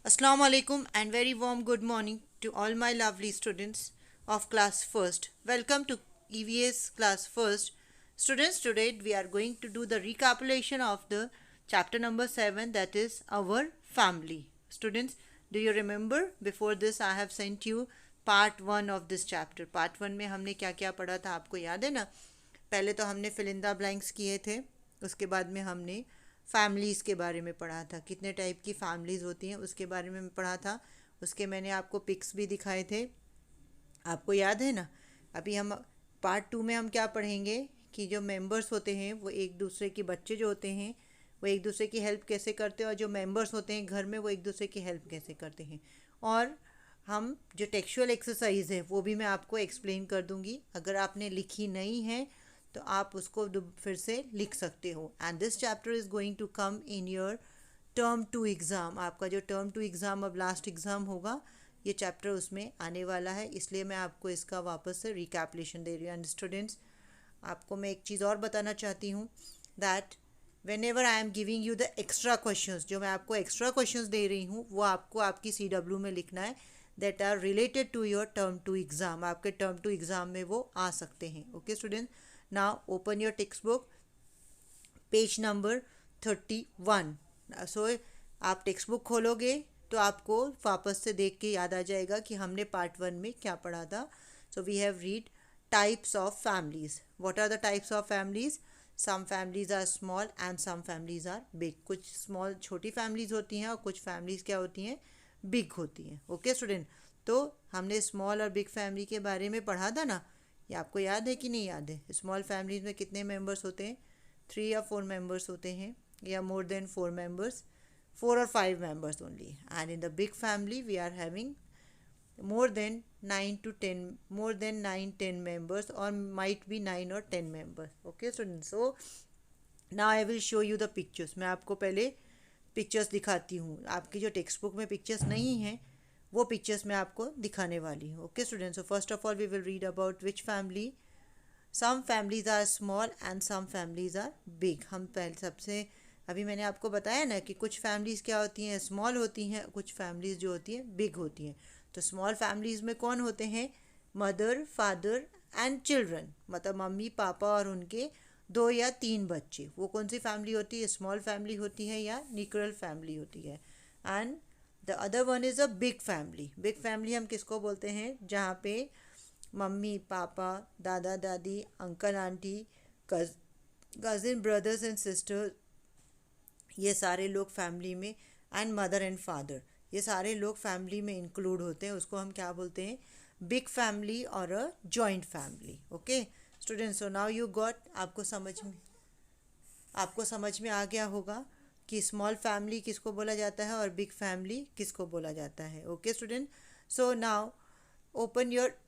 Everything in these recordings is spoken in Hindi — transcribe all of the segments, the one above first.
Assalamu alaikum and very warm good morning to all my lovely students of class first. Welcome to EVS class first. Students, today we are going to do the recapitulation of the chapter number 7, that is our family. Students, do you remember before this I have sent you part 1 of this chapter. Part 1 में हमने क्या क्या पढ़ा था आपको याद है ना? पहले तो हमने fill in the blanks किए थे, उसके बाद में हमने फैमिलीज़ के बारे में पढ़ा था, कितने टाइप की फैमिलीज़ होती हैं उसके बारे में पढ़ा था। उसके मैंने आपको पिक्स भी दिखाए थे, आपको याद है ना। अभी हम पार्ट 2 में हम क्या पढ़ेंगे कि जो मेंबर्स होते हैं वो एक दूसरे के बच्चे जो होते हैं वो एक दूसरे की हेल्प कैसे करते हैं, और जो मेंबर्स होते हैं घर में वो एक दूसरे की हेल्प कैसे करते हैं। और हम जो टेक्सचुअल एक्सरसाइज है वो भी मैं आपको एक्सप्लेन कर दूंगी। अगर आपने लिखी नहीं है तो आप उसको फिर से लिख सकते हो। And this chapter is going to come in your term 2 exam. आपका जो टर्म 2 एग्ज़ाम अब लास्ट एग्ज़ाम होगा, ये चैप्टर उसमें आने वाला है, इसलिए मैं आपको इसका वापस से रिकैपिटुलेशन दे रही हूँ। एंड स्टूडेंट्स, आपको मैं एक चीज़ और बताना चाहती हूँ that when ever I am giving you the extra questions, जो मैं आपको एक्स्ट्रा क्वेश्चंस दे रही हूँ वो आपको आपकी CW में लिखना है, that are related to your term 2 exam. आपके टर्म 2 एग्ज़ाम में वो आ सकते हैं। Okay student, now open your text book, page number 31। So आप टेक्स्ट बुक खोलोगे तो आपको वापस से देख के याद आ जाएगा कि हमने पार्ट 1 में क्या पढ़ा था। So we have read types of families. What are the types of families? Some families are small and some families are big. कुछ स्मॉल छोटी फैमिलीज होती हैं और कुछ फैमिलीज क्या होती हैं, बिग होती हैं। ओके स्टूडेंट, तो हमने स्मॉल और बिग फैमिली के बारे में पढ़ा था ना, ये आपको याद है कि नहीं याद है? स्मॉल फैमिलीज में कितने मेंबर्स होते हैं? 3 या 4 मेंबर्स होते हैं, या more than 4 members, 4 or 5 members only. And in the big family we are having more than 9 to 10, more than 9-10 members, or might be 9 or 10 members. Okay students, so now I will show you the pictures. मैं आपको पहले पिक्चर्स दिखाती हूँ। आपकी जो टेक्स्ट बुक में पिक्चर्स नहीं हैं वो पिक्चर्स मैं आपको दिखाने वाली हूँ। Okay students, so first of all we will read about which family. Some families are small and some families are big. हम पहले सबसे अभी मैंने आपको बताया ना कि कुछ फैमिलीज़ क्या होती हैं, स्मॉल होती हैं, कुछ फैमिलीज़ जो होती हैं बिग होती हैं। तो स्मॉल फैमिलीज़ में कौन होते हैं? मदर, फादर एंड चिल्ड्रन, मतलब मम्मी पापा और उनके 2 या 3 बच्चे। वो कौन सी फैमिली होती है? स्मॉल फैमिली होती है या न्यूक्लियर फैमिली होती है। And the other one is a big family. Big family हम किसको बोलते हैं? जहाँ पे मम्मी पापा, दादा दादी, uncle aunty, cousin, brothers and sister, ये सारे लोग फैमिली में, एंड मदर एंड फादर, ये सारे लोग फैमिली में इंक्लूड होते हैं। उसको हम क्या बोलते हैं? बिग फैमिली और a joint family. Okay students, so now you got, आपको समझ में आ गया होगा कि स्मॉल फैमिली किसको बोला जाता है और बिग फैमिली किसको बोला जाता है। Okay student, so now open your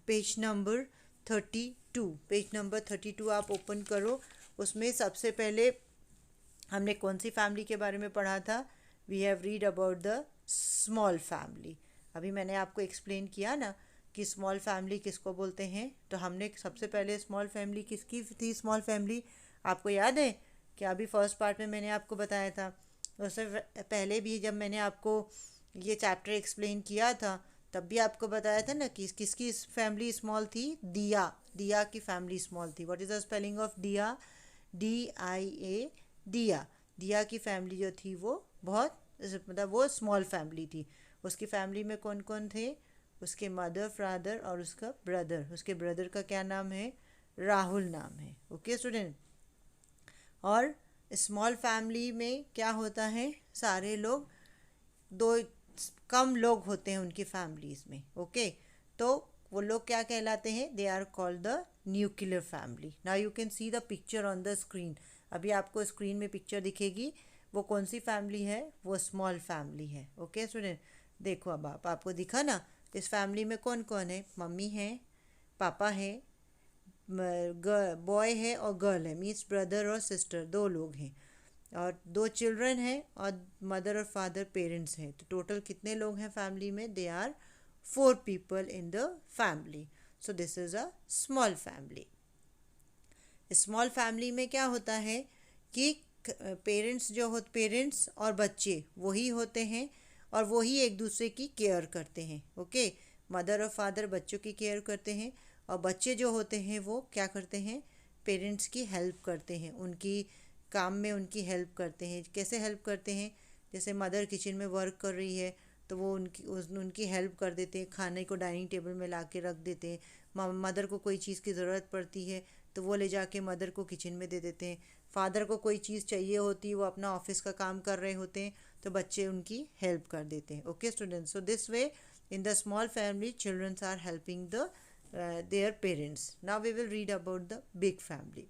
page number 32। Page number 32 आप ओपन करो। उसमें सबसे पहले हमने कौन सी फैमिली के बारे में पढ़ा था? We have read about the small family. अभी मैंने आपको एक्सप्लेन किया ना कि स्मॉल फैमिली किसको बोलते हैं। तो हमने सबसे पहले स्मॉल फैमिली किसकी थी? स्मॉल फैमिली आपको याद है कि अभी फर्स्ट पार्ट में मैंने आपको बताया था। उससे पहले भी जब मैंने आपको ये चैप्टर एक्सप्लेन किया था तब भी आपको बताया था ना कि किसकी फैमिली स्मॉल थी? दिया, दिया की फैमिली स्मॉल थी। What is the spelling of दिया? DIA, दिया। दिया की फैमिली जो थी वो बहुत, मतलब वो स्मॉल फैमिली थी। उसकी फैमिली में कौन कौन थे? उसके मदर, फादर और उसका ब्रदर। उसके ब्रदर का क्या नाम है? राहुल नाम है। ओके स्टूडेंट, और स्मॉल फैमिली में क्या होता है? सारे लोग, दो कम लोग होते हैं उनकी फैमिलीज़ में। ओके, तो वो लोग क्या कहलाते हैं? They are called the nuclear family. Now you can see the picture on the screen. अभी आपको स्क्रीन में पिक्चर दिखेगी, वो कौन सी फैमिली है? वो स्मॉल फैमिली है। ओके स्टूडेंट, देखो अब आपको दिखा ना, इस फैमिली में कौन कौन है? मम्मी है, पापा है, बॉय है और गर्ल है, मीन्स ब्रदर और सिस्टर, 2 लोग हैं, और 2 चिल्ड्रन हैं, और मदर और फादर पेरेंट्स हैं। तो टोटल कितने लोग हैं फैमिली में? They are 4 people in the family. So this is a small family. Small family में क्या होता है कि पेरेंट्स जो हो, पेरेंट्स और बच्चे वही होते हैं, और वो ही एक दूसरे की केयर करते हैं। ओके, मदर और फादर बच्चों की केयर करते हैं और बच्चे जो होते हैं वो क्या करते हैं, पेरेंट्स की हेल्प करते हैं, उनकी काम में उनकी हेल्प करते हैं। कैसे हेल्प करते हैं, जैसे मदर किचन में वर्क कर रही है तो वो उनकी हेल्प कर देते हैं, खाने को डाइनिंग टेबल में ला के रख देते हैं। मदर को कोई चीज़ की ज़रूरत पड़ती है तो वो ले जाके मदर को किचन में दे देते हैं। फादर को कोई चीज़ चाहिए होती है, वो अपना ऑफिस का काम कर रहे होते हैं तो बच्चे उनकी हेल्प कर देते हैं। Okay students, so this way in the small family children are helping the their parents. Now we will read about the big family.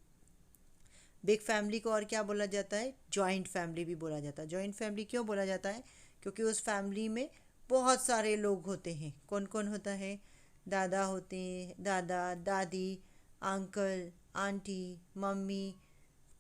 Big family को और क्या बोला जाता है, जॉइंट फैमिली भी बोला जाता है। जॉइंट फैमिली क्यों बोला जाता है, क्योंकि उस फैमिली में बहुत सारे लोग होते हैं। कौन कौन होता है, दादा होते हैं, दादा दादी, अंकल आंटी, मम्मी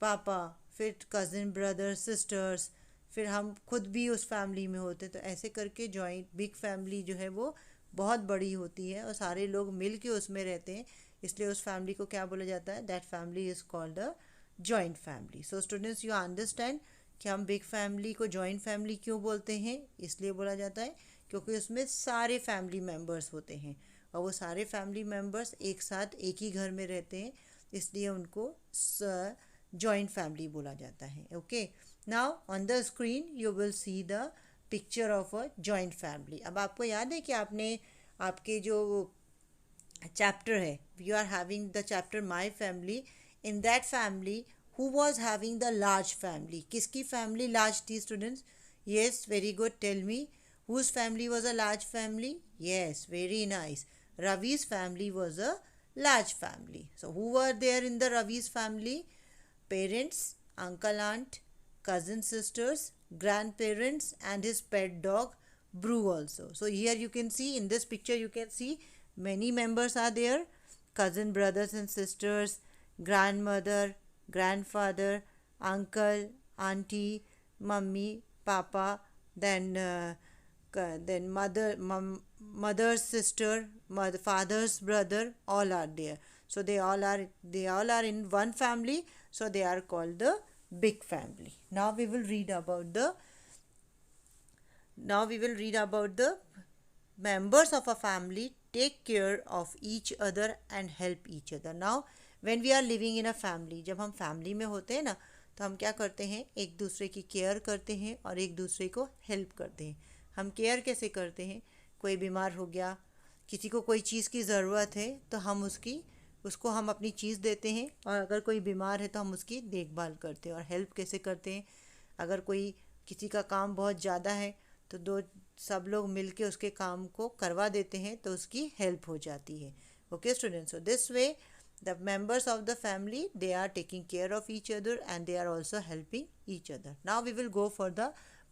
पापा, फिर कज़न ब्रदर सिस्टर्स, फिर हम खुद भी उस फैमिली में होते। तो ऐसे करके जॉइंट बिग फैमिली जो है वो बहुत बड़ी होती है और सारे लोग मिल के उसमें रहते हैं, इसलिए उस फैमिली को क्या बोला जाता है, that family is called a joint family. So students you understand कि हम बिग फैमिली को जॉइंट फैमिली क्यों बोलते हैं, इसलिए बोला जाता है क्योंकि उसमें सारे फैमिली मेम्बर्स होते हैं और वो सारे फैमिली मेम्बर्स एक साथ एक ही घर में रहते हैं, इसलिए उनको जॉइंट फैमिली बोला जाता है। Okay, now on the screen you will see the picture of a joint family. अब आपको याद है कि आपने आपके जो चैप्टर है, you are having the chapter my family, in that family who was having the large family, किसकी फैमिली लार्ज थी students, yes very good, tell me whose family was a large family, yes very nice, Ravi's family was a large family. So who were there in the Ravi's family, parents, uncle aunt, cousin sisters, grandparents and his pet dog Brew also. So here you can see in this picture you can see many members are there, cousin brothers and sisters, grandmother, grandfather, uncle, auntie, mummy, papa, then mother's sister, father's brother, all are there. So they all are in one family, so they are called the big family. Now we will read about the members of a family take care of each other and help each other. Now when we are living in a family, जब हम फैमिली में होते हैं ना तो हम क्या करते हैं, एक दूसरे की केयर करते हैं और एक दूसरे को हेल्प करते हैं। हम केयर कैसे करते हैं, कोई बीमार हो गया, किसी को कोई चीज़ की ज़रूरत है तो हम उसको हम अपनी चीज़ देते हैं, और अगर कोई बीमार है तो हम उसकी देखभाल करते हैं। और हेल्प कैसे करते हैं, अगर कोई किसी का काम बहुत ज़्यादा है तो सब लोग मिल के उसके काम को करवा देते हैं तो उसकी हेल्प हो जाती है। Okay students, so this way the members of the family, they are taking care of each other and they are also helping each other. Now we will go for the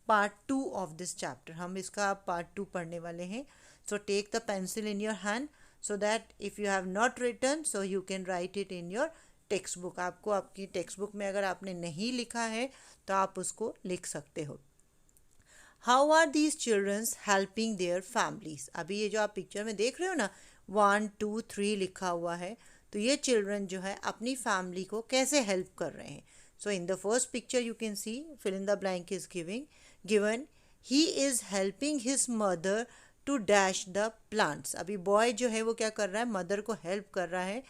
part 2 of this chapter. हम इसका part 2 पढ़ने वाले हैं. So take the pencil in your hand so that if you have not written, so you can write it in your textbook. आपको आपकी टेक्स्ट बुक में अगर आपने नहीं लिखा है तो आप उसको लिख सकते हो। How are these children helping their families? अभी ये जो आप पिक्चर में देख रहे हो ना 1 2 3 लिखा हुआ है, तो ये चिल्ड्रन जो है अपनी फैमिली को कैसे हेल्प कर रहे हैं। So in the first picture you can see fill in the blank is given he is helping his mother to dash the plants. अभी बॉय जो है वो क्या कर रहा है, मदर को हेल्प कर रहा है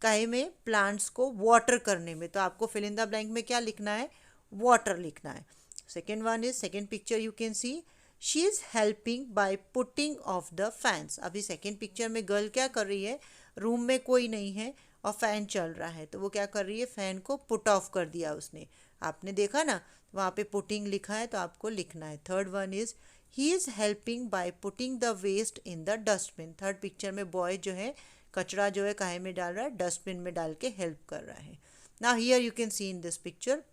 काहे में, प्लांट्स को वाटर करने में। तो आपको फिल इन द ब्लैंक में क्या लिखना है, वाटर लिखना है। Second one is, second picture you can C she is helping by putting of the fans. अभी सेकेंड पिक्चर में गर्ल क्या कर रही है, रूम में कोई नहीं है और फ़ैन चल रहा है तो वो क्या कर रही है, फ़ैन को पुट ऑफ कर दिया उसने। आपने देखा ना वहाँ पे पुटिंग लिखा है तो आपको लिखना है। Third one is he is helping by putting the waste in the dustbin. Third picture में बॉय जो है कचरा जो है काहे में डाल रहा है, डस्टबिन में डाल के हेल्प कर रहा है। Now here you can C in this picture,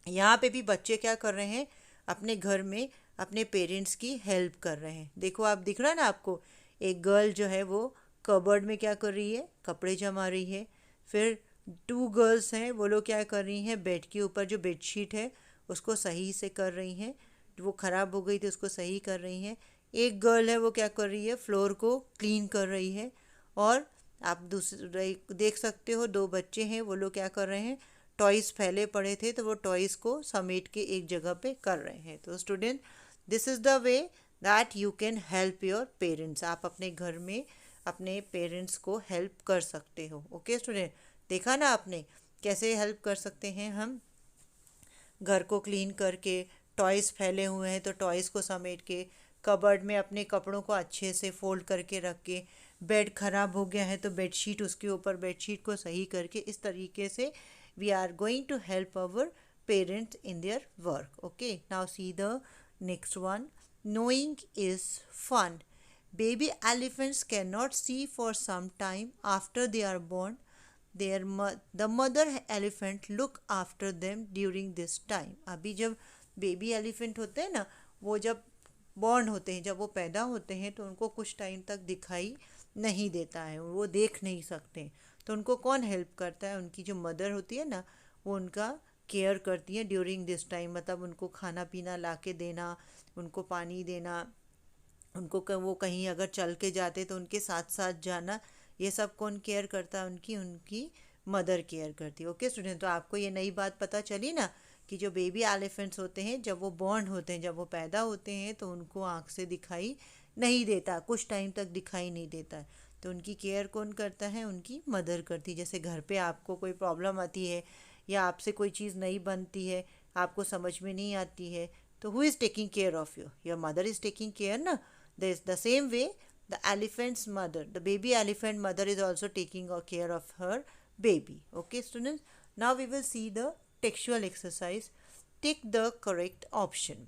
यहाँ पे भी बच्चे क्या कर रहे हैं, अपने घर में अपने पेरेंट्स की हेल्प कर रहे हैं। देखो आप दिख रहा है ना आपको, एक गर्ल जो है वो कबर्ड में क्या कर रही है, कपड़े जमा रही है। फिर 2 गर्ल्स हैं, वो लोग क्या कर रही हैं, बेड के ऊपर जो बेडशीट है उसको सही से कर रही हैं, वो ख़राब हो गई थी उसको सही कर रही हैं। एक गर्ल है वो क्या कर रही है, फ्लोर को क्लीन कर रही है। और आप दूसरे देख सकते हो 2 बच्चे हैं, वो लोग क्या कर रहे हैं, टॉयज़ फैले पड़े थे तो वो टॉयज़ को समेट के एक जगह पे कर रहे हैं। तो student this is the way that you can help your parents. आप अपने घर में अपने पेरेंट्स को हेल्प कर सकते हो। ओके स्टूडेंट, देखा ना आपने कैसे हेल्प कर सकते हैं हम? घर को क्लीन करके, टॉयज़ फैले हुए हैं तो टॉयज़ को समेट के, कबर्ड में अपने कपड़ों को अच्छे से फोल्ड करके रख के, बेड ख़राब हो गया है तो बेडशीट उसके ऊपर बेडशीट को सही करके, इस तरीके से we are going to help our parents in their work. Okay, now see the next one. Knowing is fun. Baby elephants cannot see for some time after they are born. The mother elephant look after them during this time. अभी जब बेबी एलिफेंट होते हैं ना, वो जब बॉर्न होते हैं, जब वो पैदा होते हैं तो उनको कुछ टाइम तक दिखाई नहीं देता है, वो देख नहीं सकते। तो उनको कौन हेल्प करता है? उनकी जो मदर होती है ना, वो उनका केयर करती है ड्यूरिंग दिस टाइम। मतलब उनको खाना पीना ला के देना, उनको पानी देना, उनको वो कहीं अगर चल के जाते तो उनके साथ साथ जाना, ये सब कौन केयर करता है? उनकी उनकी मदर केयर करती है। ओके स्टूडेंट, तो आपको ये नई बात पता चली ना कि जो बेबी एलिफेंट्स होते हैं जब वो बॉर्न होते हैं, जब वो पैदा होते हैं तो उनको आँख से दिखाई नहीं देता, कुछ टाइम तक दिखाई नहीं देता है। तो उनकी केयर कौन करता है? उनकी मदर करती है। जैसे घर पे आपको कोई प्रॉब्लम आती है या आपसे कोई चीज़ नहीं बनती है, आपको समझ में नहीं आती है, तो who is taking care of you? Your mother is taking care ना। The same way the elephant's mother, the baby elephant mother is also taking care of her baby. Okay students, now we will see the textual exercise. Take the correct option.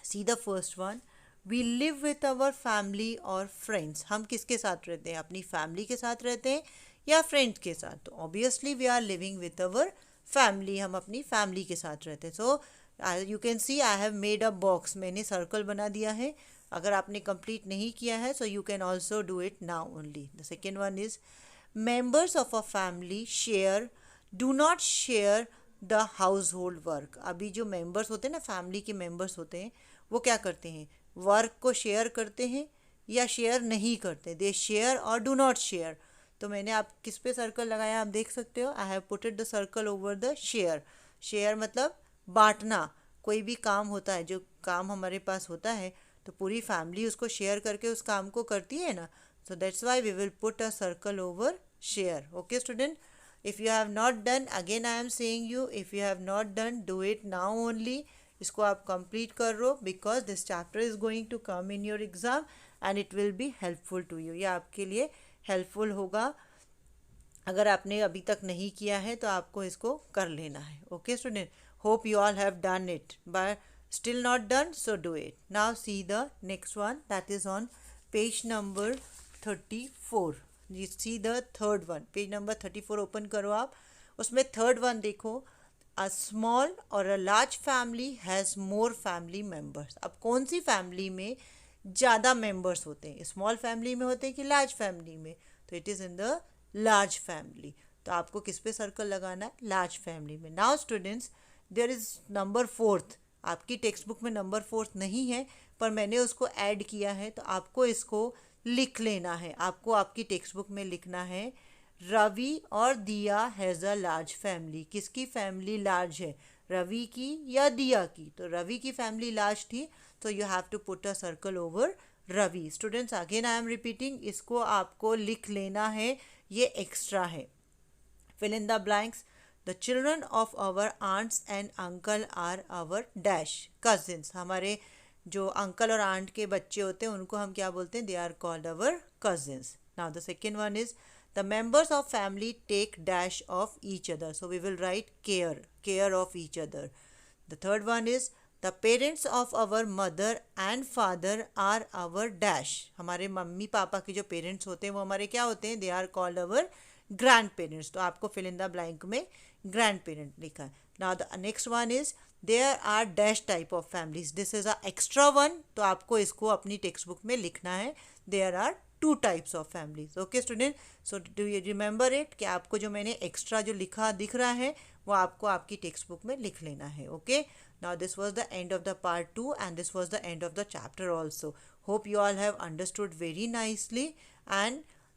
See the first one. We live with our family or friends. हम किसके साथ रहते हैं? अपनी फैमिली के साथ रहते हैं या फ्रेंड्स के साथ? तो obviously we are living with our family, हम अपनी फैमिली के साथ रहते हैं। So you can see I have made a box, मैंने सर्कल बना दिया है। अगर आपने कंप्लीट नहीं किया है so you can also do it now only. The second one is members of a family share, do not share the household work. अभी जो मेंबर्स होते हैं ना, फैमिली के मेंबर्स होते हैं, वो क्या करते हैं? वर्क को शेयर करते हैं या शेयर नहीं करते? दे शेयर और डू नॉट शेयर। तो मैंने आप किस पे सर्कल लगाया आप देख सकते हो। I have putted the circle over the share. Share मतलब बांटना। कोई भी काम होता है, जो काम हमारे पास होता है तो पूरी फैमिली उसको शेयर करके उस काम को करती है ना। So that's why we will put a circle over share. Okay student, if you have not done, again I am saying you, if you have not done, do it now only. इसको आप कंप्लीट कर लो because this chapter is going to come in your exam and it will be helpful to you. ये आपके लिए हेल्पफुल होगा। अगर आपने अभी तक नहीं किया है तो आपको इसको कर लेना है। Okay student, hope you all have done it, but still not done, so do it now. See the next one, that is on page number 34. you see the third one, page number 34 open करो आप। उसमें थर्ड वन देखो, अ स्मॉल और a large family has more family members. अब कौन सी फैमिली में ज़्यादा मेम्बर्स होते हैं? स्मॉल फैमिली में होते हैं कि लार्ज फैमिली में? तो it is in the large family. तो आपको किस पे सर्कल लगाना है? लार्ज फैमिली में। Now students, there is number fourth. आपकी टेक्स्ट बुक में नंबर फोर्थ नहीं है, पर मैंने उसको ऐड किया है, तो आपको इसको लिख लेना है। आपको आपकी टेक्स्ट बुक में लिखना है, रवि और दिया हैज़ अ लार्ज फैमिली। किसकी फैमिली लार्ज है? रवि की या दिया की? तो रवि की फैमिली लार्ज थी, तो you have to put a circle over Ravi. Students, again I am repeating, इसको आपको लिख लेना है, ये एक्स्ट्रा है। fill in the blanks. The children of our aunts and uncle are our dash cousins. हमारे जो अंकल और आंट के बच्चे होते हैं उनको हम क्या बोलते हैं? They are called our cousins. Now the second one is the members of family take dash of each other. So we will write care of each other. The third one is the parents of our mother and father are our dash. हमारे मम्मी पापा के जो पेरेंट्स होते हैं वो हमारे क्या होते हैं? They are called our grandparents. तो आपको फिल इन द ब्लैंक में ग्रैंड पेरेंट लिखा है। Now the next one is there are dash type of families, this is a extra one, तो आपको इसको अपनी टेक्स्ट बुक में लिखना है, there are two types of families. Okay student, so do you remember it कि आपको जो मैंने एक्स्ट्रा जो लिखा दिख रहा है वो आपको आपकी टेक्स्ट बुक में लिख लेना है। Okay, now this was the end of the part 2 and this was the end of the chapter also. Hope you all have understood very nicely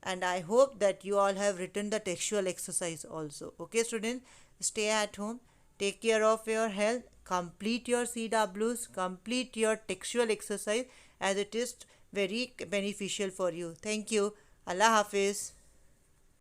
and I hope that you all have written the textual exercise also. Okay students, stay at home, Take care of your health. Complete your CWs. Complete your textual exercise as it is very beneficial for you. Thank you. Allah Hafiz.